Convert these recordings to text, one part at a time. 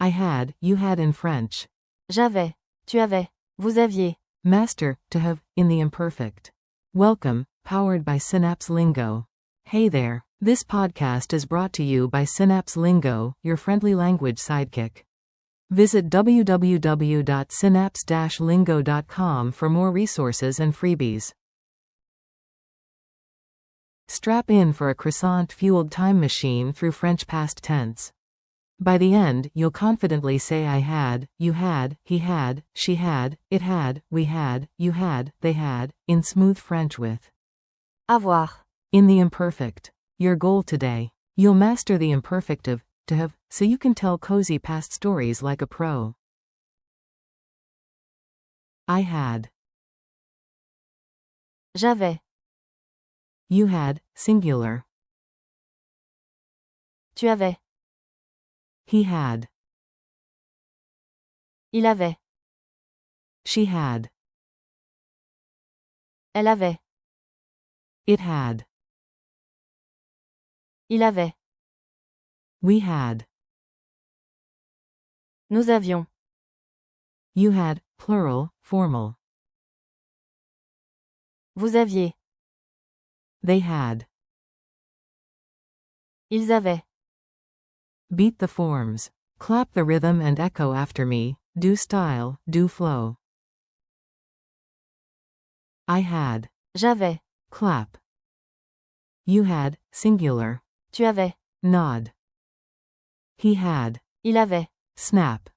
I had, you had in French. J'avais, tu avais, vous aviez. Master, to have, in the imperfect. Welcome, powered by Synapse Lingo. Hey there, this podcast is brought to you by Synapse Lingo, your friendly language sidekick. Visit www.synapse-lingo.com for more resources and freebies. Strap in for a croissant-fueled time machine through French past tense. By the end, you'll confidently say I had, you had, he had, she had, it had, we had, you had, they had, in smooth French with Avoir. in the imperfect. Your goal today. You'll master the imperfect of to have, so you can tell cozy past stories like a pro. I had. J'avais. You had, singular. Tu avais. He had. Il avait. She had. Elle avait. It had. Il avait. We had. Nous avions. You had, plural, formal. Vous aviez. They had. Ils avaient. Beat the forms. Clap the rhythm and echo after me. Do style, do flow. I had. J'avais. Clap. You had, singular. Tu avais. Nod. He had. Il avait. Snap.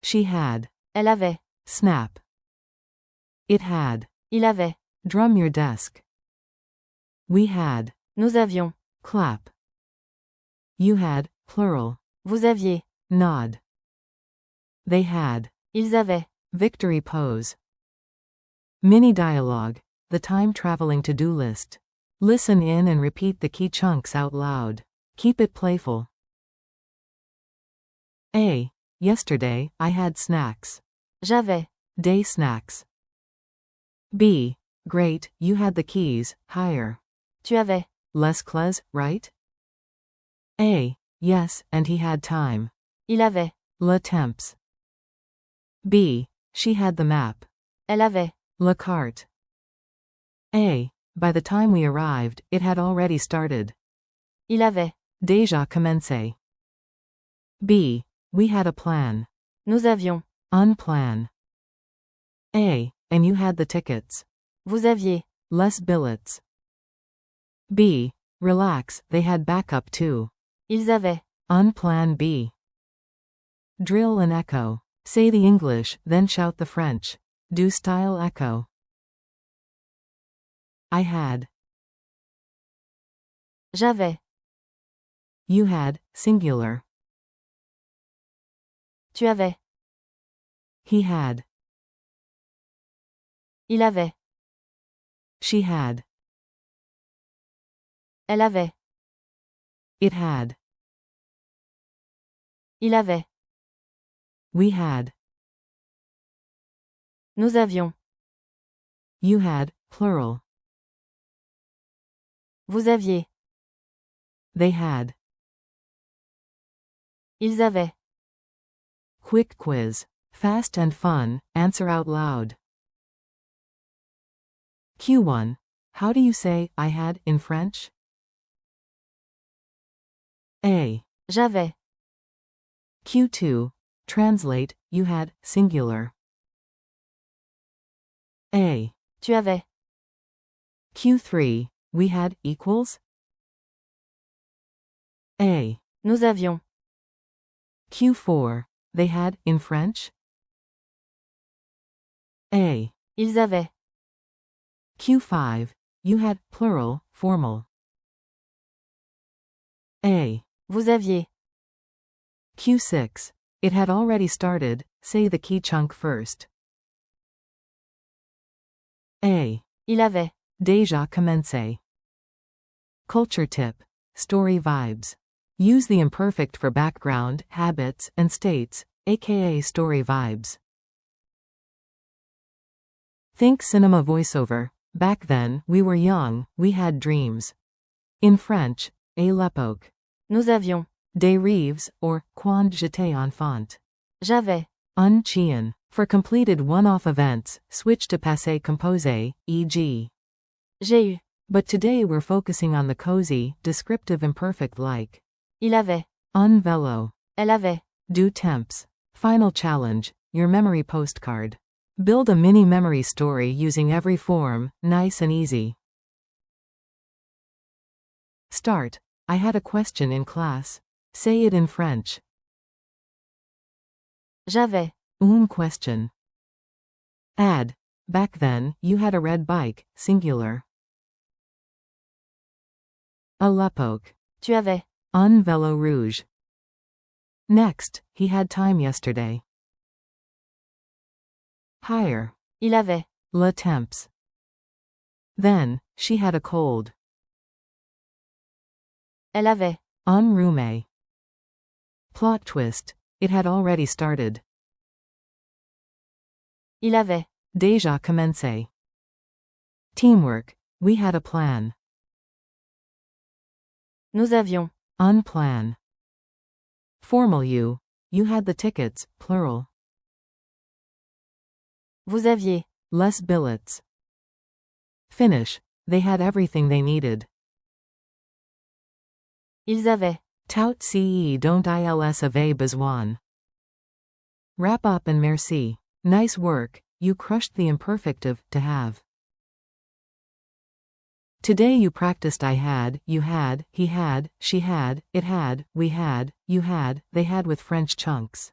She had. Elle avait. Snap. It had. Il avait. Drum your desk. We had. Nous avions. Clap. You had, plural. Vous aviez. Nod. They had. Ils avaient. Victory pose. Mini dialogue. The time traveling to-do list. Listen in and repeat the key chunks out loud. Keep it playful. A. Yesterday, I had snacks. J'avais. Day snacks. B. Great, you had the keys, higher. Tu avais. Less clause, right? A. Yes, and he had time. Il avait. Le temps. B. She had the map. Elle avait. Le carte. A. By the time we arrived, it had already started. Il avait. Déjà commencé. B. We had a plan. Nous avions. Unplan. A. And you had the tickets. Vous aviez. Less billets. B. Relax, they had backup too. Ils avaient. Unplan B. Drill and echo. Say the English, then shout the French. Do style echo. I had. J'avais. You had, singular. Tu avais. He had. Il avait. She had. Elle avait. It had. Il avait. We had. Nous avions. You had, plural. Vous aviez. They had. Ils avaient. Quick quiz. Fast and fun, answer out loud. Q1. How do you say, I had, in French? A. J'avais. Q2. Translate, you had, singular. A. Tu avais. Q3. We had, equals? A. Nous avions. Q4. They had, in French? A. Ils avaient. Q5. You had, plural, formal. A. Vous aviez. Q6. It had already started, say the key chunk first. A. Il avait. Déjà commencé. Culture tip. Story vibes. Use the imperfect for background, habits, and states, aka story vibes. Think cinema voiceover. Back then, we were young, we had dreams. In French, à l'époque. Nous avions. Des rêves, or quand j'étais enfant. J'avais. Un chien. For completed one-off events, switch to passé composé, e.g. J'ai eu. But today we're focusing on the cozy, descriptive imperfect like. Il avait. Un vélo. Elle avait. Do temps. Final challenge, your memory postcard. Build a mini memory story using every form, nice and easy. Start. I had a question in class. Say it in French. J'avais. Une question. Add. Back then, you had a red bike, singular. À l'époque. Tu avais. Un vélo rouge. Next, he had time yesterday. Higher. Il avait. Le temps. Then, she had a cold. Elle avait. Un rhume. Plot twist. It had already started. Il avait. Déjà commencé. Teamwork. We had a plan. Nous avions. Un plan. Formal you. You had the tickets, plural. Vous aviez. Les billets. Finish. They had everything they needed. Ils avaient. Ch.6 dont ils avaient besoin. Wrap up and merci. Nice work, you crushed the imperfect of to have. Today you practiced I had, you had, he had, she had, it had, we had, you had, they had with French chunks.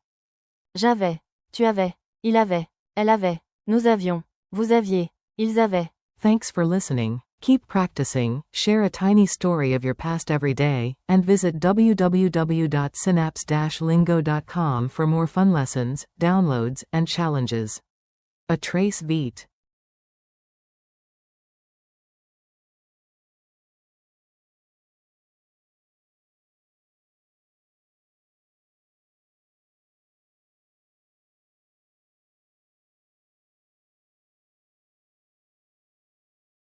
J'avais. Tu avais. Il avait. Elle avait. Nous avions. Vous aviez. Ils avaient. Thanks for listening. Keep practicing, share a tiny story of your past every day, and visit www.synapse-lingo.com for more fun lessons, downloads, and challenges. A trace beat.